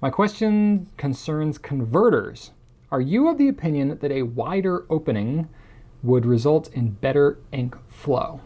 My question concerns converters. Are you of the opinion that a wider opening would result in better ink flow?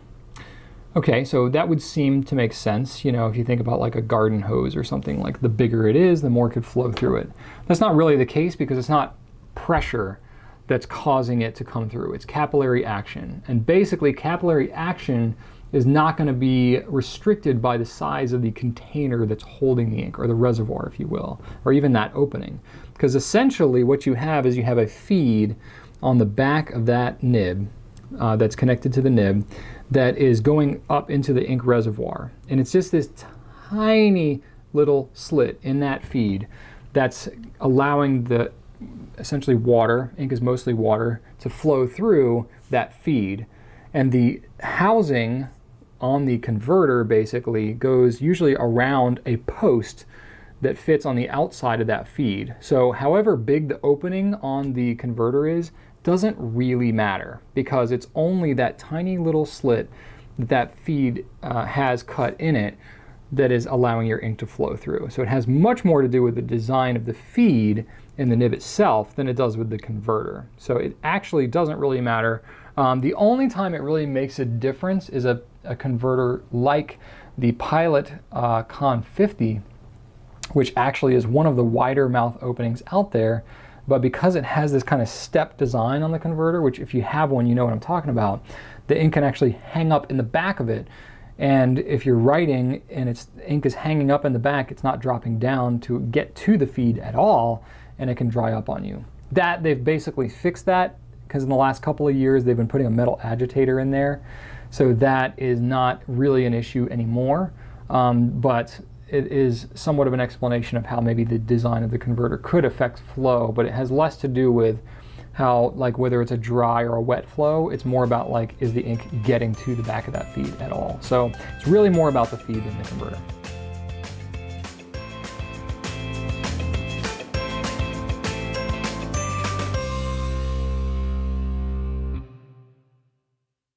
Okay, so that would seem to make sense. You know, if you think about like a garden hose or something, like the bigger it is, the more it could flow through it. That's not really the case because it's not pressure that's causing it to come through. It's capillary action. And basically capillary action is not going to be restricted by the size of the container that's holding the ink, or the reservoir, if you will, or even that opening. Because essentially what you have is you have a feed on the back of that nib that's connected to the nib that is going up into the ink reservoir. And it's just this tiny little slit in that feed that's allowing the essentially water, ink is mostly water, to flow through that feed. And the housing on the converter basically goes usually around a post that fits on the outside of that feed. So however big the opening on the converter is, doesn't really matter because it's only that tiny little slit that feed has cut in it that is allowing your ink to flow through. So it has much more to do with the design of the feed in the nib itself than it does with the converter. So it actually doesn't really matter. The only time it really makes a difference is a converter like the Pilot Con 50, which actually is one of the wider mouth openings out there. But because it has this kind of step design on the converter, which if you have one, you know what I'm talking about, the ink can actually hang up in the back of it. And if you're writing and ink is hanging up in the back, it's not dropping down to get to the feed at all, and it can dry up on you. That, they've basically fixed that because in the last couple of years, they've been putting a metal agitator in there. So that is not really an issue anymore. But it is somewhat of an explanation of how maybe the design of the converter could affect flow, but it has less to do with how, like, whether it's a dry or a wet flow. It's more about, like, is the ink getting to the back of that feed at all? So it's really more about the feed than the converter.